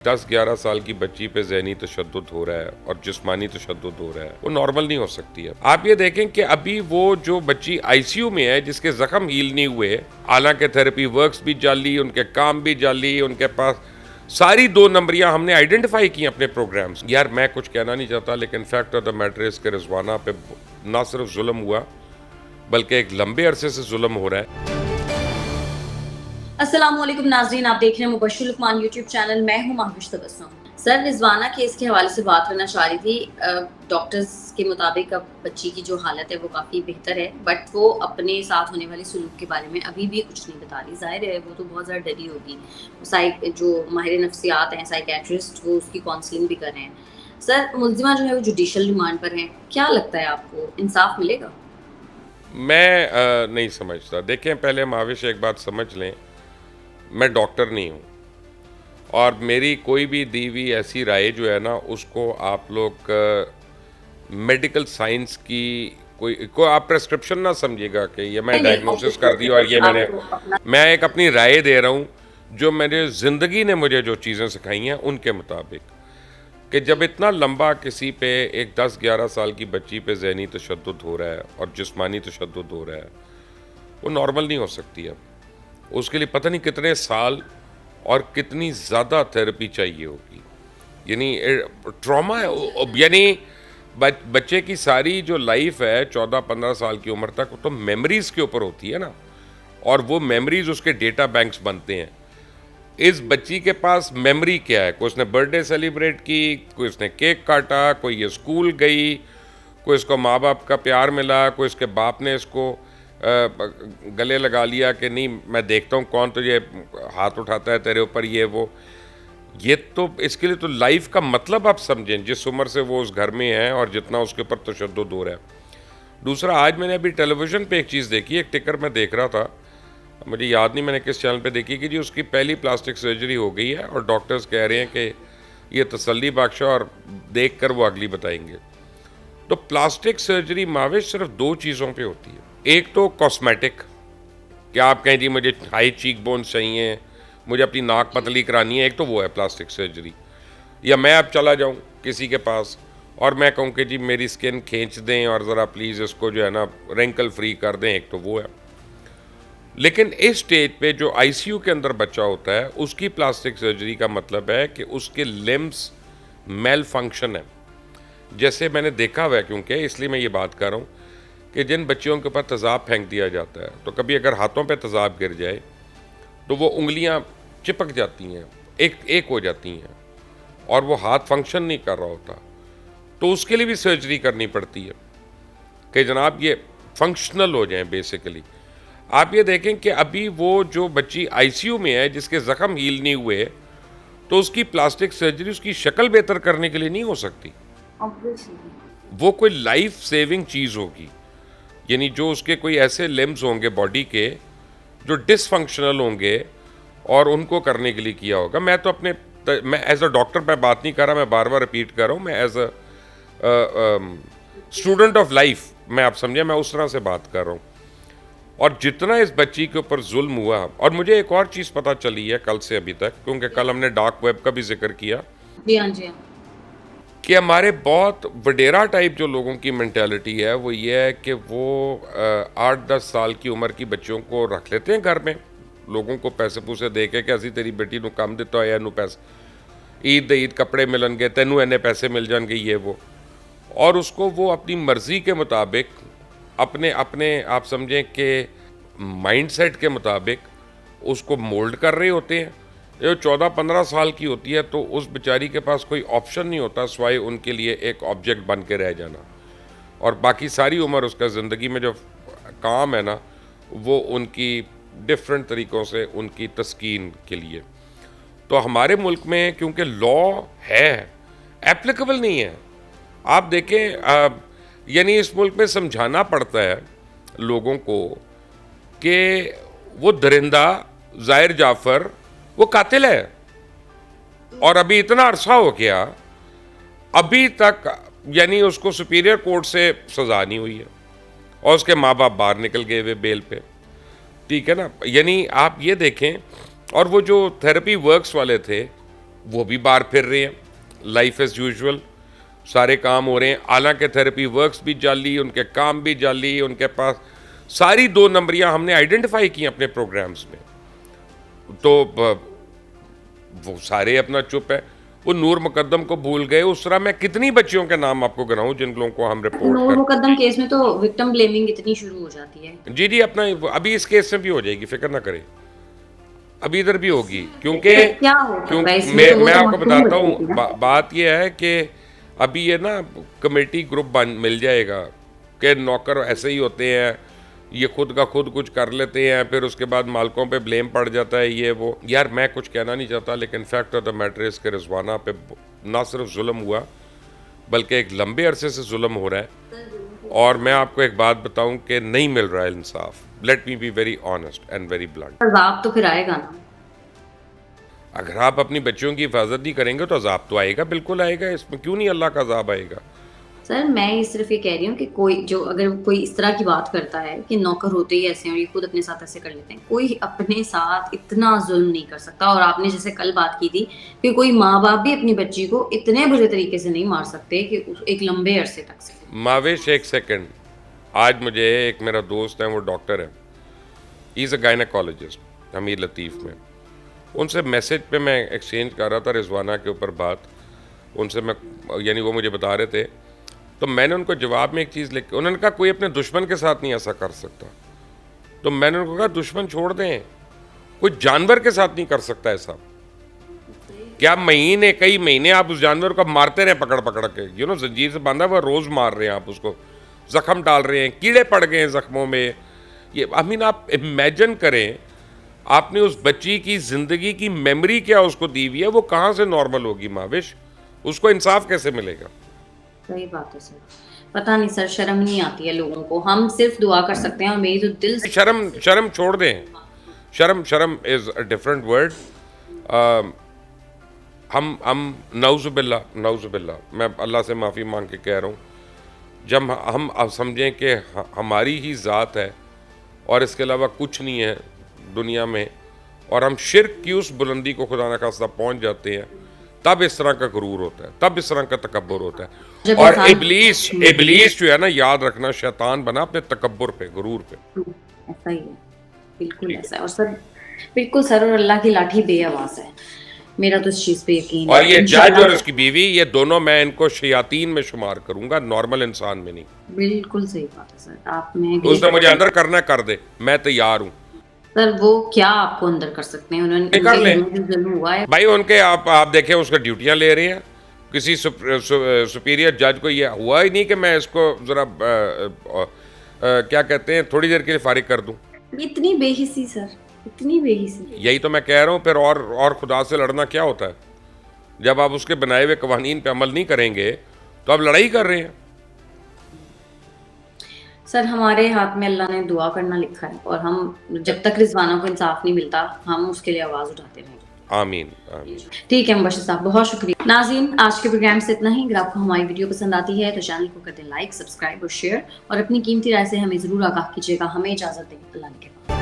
10-11 سال کی بچی پہ ذہنی تشدد ہو رہا ہے اور جسمانی تشدد ہو رہا ہے، وہ نارمل نہیں ہو سکتی ہے۔ آپ یہ دیکھیں کہ ابھی وہ جو بچی آئی سی یو میں ہے جس کے زخم ہیل نہیں ہوئے، حالانکہ تھراپی ورکس بھی جعلی، ان کے کام بھی جعلی، ان کے پاس ساری 2 نمبریاں ہم نے آئیڈینٹیفائی کی اپنے پروگرامز۔ یار میں کچھ کہنا نہیں چاہتا، لیکن فیکٹ آف دا میٹر اس کے رضوانہ پہ نہ صرف ظلم ہوا بلکہ ایک لمبے عرصے سے ظلم ہو رہا ہے۔ السلام علیکم ناظرین، آپ دیکھ رہے ہیں مبشر لقمان یوٹیوب چینل۔ میں ہوں مہوش تبسم۔ سر، رضوانہ کیس کے حوالے سے بات کرنا چاہ رہی تھی۔ ڈاکٹرز کے مطابق اب بچی کی جو حالت ہے وہ کافی بہتر ہے، بٹ وہ اپنے ساتھ ہونے والے سلوک کے بارے میں ابھی بھی کچھ نہیں بتا رہی۔ ظاہر ہے وہ تو بہت زیادہ ڈری ہوگی۔ جو ماہر نفسیات ہیں، سائیکیٹرسٹ، وہ اس کی کاؤنسلنگ بھی کر رہے ہیں۔ سر، ملزمہ جو ہے وہ جوڈیشل ریمانڈ پر ہیں، کیا لگتا ہے آپ کو انصاف ملے گا؟ میں نہیں سمجھتا۔ دیکھیں، پہلے ماوش ایک بات سمجھ لیں، میں ڈاکٹر نہیں ہوں، اور میری کوئی بھی دی ہوئی ایسی رائے جو ہے نا، اس کو آپ لوگ میڈیکل سائنس کی کوئی آپ پریسکرپشن نہ سمجھیے گا کہ یہ میں ڈائگنوسس کر دی اور یہ میں ایک اپنی رائے دے رہا ہوں جو میرے زندگی نے مجھے جو چیزیں سکھائی ہیں ان کے مطابق، کہ جب اتنا لمبا کسی پہ ایک 10-11 سال کی بچی پہ ذہنی تشدد ہو رہا ہے اور جسمانی تشدد ہو رہا ہے، وہ نارمل نہیں ہو سکتی ہے۔ اس کے لیے پتہ نہیں کتنے سال اور کتنی زیادہ تھراپی چاہیے ہوگی۔ یعنی ٹراما ہے، یعنی بچے کی ساری جو لائف ہے 14-15 سال کی عمر تک، تو میموریز کے اوپر ہوتی ہے نا، اور وہ میموریز اس کے ڈیٹا بینکس بنتے ہیں۔ اس بچی کے پاس میموری کیا ہے؟ کوئی اس نے برتھ ڈے سیلیبریٹ کی، کوئی اس نے کیک کاٹا، کوئی یہ اسکول گئی، کوئی اس کو ماں باپ کا پیار ملا، کوئی اس کے باپ نے اس کو گلے لگا لیا کہ نہیں میں دیکھتا ہوں کون تجھے ہاتھ اٹھاتا ہے تیرے اوپر، یہ وہ۔ یہ تو اس کے لیے تو لائف کا مطلب آپ سمجھیں، جس عمر سے وہ اس گھر میں ہے اور جتنا اس کے اوپر تشدد ہو رہا ہے۔ دوسرا، آج میں نے ابھی ٹیلی ویژن پہ ایک چیز دیکھی، ایک ٹکر میں دیکھ رہا تھا، مجھے یاد نہیں میں نے کس چینل پہ دیکھی، کہ جی اس کی پہلی پلاسٹک سرجری ہو گئی ہے اور ڈاکٹرز کہہ رہے ہیں کہ یہ تسلی بخش ہے اور دیکھ کر وہ اگلی بتائیں گے۔ تو پلاسٹک سرجری ماوش صرف 2 چیزوں پہ ہوتی ہے۔ ایک تو کاسمیٹک، کہ آپ کہیں جی مجھے ہائی چیک بونز چاہیے، مجھے اپنی ناک پتلی کرانی ہے، ایک تو وہ ہے پلاسٹک سرجری۔ یا میں اب چلا جاؤں کسی کے پاس اور میں کہوں کہ جی میری سکن کھینچ دیں اور ذرا پلیز اس کو جو ہے نا رینکل فری کر دیں، ایک تو وہ ہے۔ لیکن اس سٹیج پہ جو آئی سی یو کے اندر بچہ ہوتا ہے، اس کی پلاسٹک سرجری کا مطلب ہے کہ اس کے لمبس میل فنکشن ہے۔ جیسے میں نے دیکھا ہوا ہے، کیونکہ اس لیے میں یہ بات کر رہا ہوں کہ جن بچیوں کے اوپر تیزاب پھینک دیا جاتا ہے، تو کبھی اگر ہاتھوں پہ تیزاب گر جائے تو وہ انگلیاں چپک جاتی ہیں، ایک ہو جاتی ہیں، اور وہ ہاتھ فنکشن نہیں کر رہا ہوتا، تو اس کے لیے بھی سرجری کرنی پڑتی ہے کہ جناب یہ فنکشنل ہو جائیں بیسیکلی۔ آپ یہ دیکھیں کہ ابھی وہ جو بچی آئی سی یو میں ہے جس کے زخم ہیل نہیں ہوئے، تو اس کی پلاسٹک سرجری اس کی شکل بہتر کرنے کے لیے نہیں ہو سکتی۔ وہ کوئی لائف سیونگ چیز ہوگی، یعنی جو اس کے کوئی ایسے لمبز ہوں گے باڈی کے جو ڈس فنکشنل ہوں گے اور ان کو کرنے کے لیے کیا ہوگا۔ میں تو میں ایز اے ڈاکٹر میں بات نہیں کر رہا، میں بار بار ریپیٹ کر رہا ہوں، میں as a student of life, میں آپ سمجھیں میں اس طرح سے بات کر رہا ہوں۔ اور جتنا اس بچی کے اوپر ظلم ہوا، اور مجھے ایک اور چیز پتہ چلی ہے کل سے ابھی تک، کیونکہ کل ہم نے ڈارک ویب کا بھی ذکر کیا، جی ہاں جی ہاں، کہ ہمارے بہت وڈیرا ٹائپ جو لوگوں کی مینٹیلٹی ہے وہ یہ ہے کہ وہ 8-10 سال کی عمر کی بچوں کو رکھ لیتے ہیں گھر میں، لوگوں کو پیسے پوسے دے کے کہ اسی تیری بیٹی نو کم دیتا ہے، نو پیسے عید کپڑے ملن گے، تینوں اینے پیسے مل جان گے، یہ وہ، اور اس کو وہ اپنی مرضی کے مطابق اپنے آپ سمجھیں کہ مائنڈ سیٹ کے مطابق اس کو مولڈ کر رہے ہوتے ہیں۔ جو 14-15 سال کی ہوتی ہے تو اس بیچاری کے پاس کوئی آپشن نہیں ہوتا سوائے ان کے لیے ایک آبجیکٹ بن کے رہ جانا، اور باقی ساری عمر اس کا زندگی میں جو کام ہے نا وہ ان کی ڈفرینٹ طریقوں سے ان کی تسکین کے لیے۔ تو ہمارے ملک میں کیونکہ لا ہے، ایپلیکیبل نہیں ہے۔ آپ دیکھیں، یعنی اس ملک میں سمجھانا پڑتا ہے لوگوں کو کہ وہ درندہ ظاہر جعفر وہ قاتل ہے، اور ابھی اتنا عرصہ ہو گیا ابھی تک یعنی اس کو سپیریئر کورٹ سے سزا نہیں ہوئی ہے، اور اس کے ماں باپ باہر نکل گئے ہوئے بیل پہ، ٹھیک ہے نا۔ یعنی آپ یہ دیکھیں، اور وہ جو تھراپی ورکس والے تھے وہ بھی باہر پھر رہے ہیں, لائف ایز یوزول, سارے کام ہو رہے ہیں. حالانکہ تھراپی ورکس بھی جعلی, ان کے کام بھی جعلی, ان کے پاس ساری 2 نمبریاں ہم نے آئیڈینٹیفائی کی اپنے پروگرامز میں. تو وہ سارے اپنا چپ ہے. وہ نور مقدم کو بھول گئے. اس طرح میں کتنی بچیوں کے نام آپ کو گناؤں جن لوگوں کو ہم رپورٹ نور مقدم کیس میں تو وکٹم بلیمنگ اتنی شروع ہو جاتی ہے. جی اپنا ابھی اس کیس میں بھی ہو جائے گی, فکر نہ کریں, ابھی ادھر بھی ہوگی. کیونکہ میں آپ کو بتاتا ہوں, بات یہ ہے کہ ابھی یہ نا کمیٹی گروپ مل جائے گا کہ نوکر ایسے ہی ہوتے ہیں, یہ خود کا خود کچھ کر لیتے ہیں, پھر اس کے بعد مالکوں پہ بلیم پڑ جاتا ہے یہ وہ. یار میں کچھ کہنا نہیں چاہتا, لیکن فیکٹ آف دا میٹر اس کے رضوانہ پہ نہ صرف ظلم ہوا بلکہ ایک لمبے عرصے سے ظلم ہو رہا ہے. اور میں آپ کو ایک بات بتاؤں کہ نہیں مل رہا ہے انصاف. Let me be very honest and very blunt. عذاب تو پھر آئے گا نا. اگر آپ اپنی بچیوں کی حفاظت نہیں کریں گے تو عذاب تو آئے گا, بالکل آئے گا. اس میں کیوں نہیں اللہ کا عذاب آئے گا. سر میں صرف یہ کہہ رہی ہوں کہ اگر کوئی اس طرح کی بات کرتا ہے کہ نوکر ہوتے ہی ایسے ہیں اور یہ خود اپنے ساتھ ایسے کر لیتے ہیں, کوئی اپنے ساتھ اتنا ظلم نہیں کر سکتا. اور آپ نے جیسے کل بات کی تھی کہ کوئی ماں باپ بھی اپنی بچی کو اتنے برے طریقے سے نہیں مار سکتے کہ ایک لمبے عرصے تک سے. ماوش ایک سیکنڈ, آج مجھے ایک میرا دوست ہے, وہ ڈاکٹر ہے, ہی از اے گائنیکالوجسٹ امیر لطیف میں. ان سے میسج پہ میں ایکسچینج کر رہا تھا رضوانہ کے اوپر بات. ان سے میں یعنی وہ مجھے بتا رہے تھے, تو میں نے ان کو جواب میں ایک چیز لکھ کے, انہوں نے کہا کوئی اپنے دشمن کے ساتھ نہیں ایسا کر سکتا. تو میں نے ان کو کہا دشمن چھوڑ دیں, کوئی جانور کے ساتھ نہیں کر سکتا ایسا. کیا کئی مہینے آپ اس جانور کو مارتے رہے پکڑ پکڑ کے, زنجیر سے باندھا ہوا, روز مار رہے ہیں آپ اس کو, زخم ڈال رہے ہیں, کیڑے پڑ گئے ہیں زخموں میں. یہ آپ امیجن کریں, آپ نے اس بچی کی زندگی کی میموری کیا اس کو دی ہوئی ہے, وہ کہاں سے نارمل ہوگی ماوش, اس کو انصاف کیسے ملے گا. صحیح بات ہے سر. پتہ نہیں سر, شرم نہیں آتی ہے لوگوں کو. ہم صرف دعا کر سکتے ہیں, اور میری تو دل سے شرم چھوڑ دیں. شرم از اے ڈفرنٹ ورڈ. ہم نعوذ باللہ میں اللہ سے معافی مانگ کے کہہ رہا ہوں, جب ہم سمجھیں کہ ہماری ہی ذات ہے اور اس کے علاوہ کچھ نہیں ہے دنیا میں, اور ہم شرک کی اس بلندی کو خدا نخواستہ پہنچ جاتے ہیں, تب اس طرح کا غرور ہوتا ہے, تب اس طرح کا تکبر ہوتا ہے. اور ابلیس جو ہے نا, یاد رکھنا, شیطان بنا اپنے تکبر پہ, غرور پہ. ایسا ہی ہے, بالکل ایسا ہے. اور سر بالکل سر, اور اللہ کی لاٹھی بے آواز ہے, میرا تو اس چیز پہ یقین ہے. اور یہ جج اور اس کی بیوی, یہ دونوں میں ان کو شیاطین میں شمار کروں گا, نارمل انسان میں نہیں. بالکل صحیح بات ہے سر. آپ میں اس نے مجھے اندر کرنا کر دے, میں تیار ہوں. سر وہ کیا آپ کو اندر کر سکتے ہیں, انہوں نے کر لیں ظلم ہوا ہے بھائی ان کے. آپ دیکھیں اس کا ڈیوٹیاں لے رہے ہیں. کسی سپیریئر جج کو یہ ہوا ہی نہیں کہ میں اس کو ذرا کیا کہتے ہیں تھوڑی دیر کے لیے فارغ کر دوں. اتنی بے حسی سر, اتنی بے حسی. یہی تو میں کہہ رہا ہوں. پھر اور خدا سے لڑنا کیا ہوتا ہے؟ جب آپ اس کے بنائے ہوئے قوانین پہ عمل نہیں کریں گے تو آپ لڑائی کر رہے ہیں. سر ہمارے ہاتھ میں اللہ نے دعا کرنا لکھا ہے, اور ہم جب تک رضوانہ کو انصاف نہیں ملتا ہم اس کے لیے آواز اٹھاتے رہیں گے. آمین. ٹھیک ہے مبشر صاحب, بہت شکریہ. ناظرین, آج کے پروگرام سے اتنا ہی. اگر آپ کو ہماری ویڈیو پسند آتی ہے تو چینل کو کر دیں لائک, سبسکرائب اور شیئر, اور اپنی قیمتی رائے سے ہمیں ضرور آگاہ کیجیے گا. ہمیں اجازت دیں. اللہ نے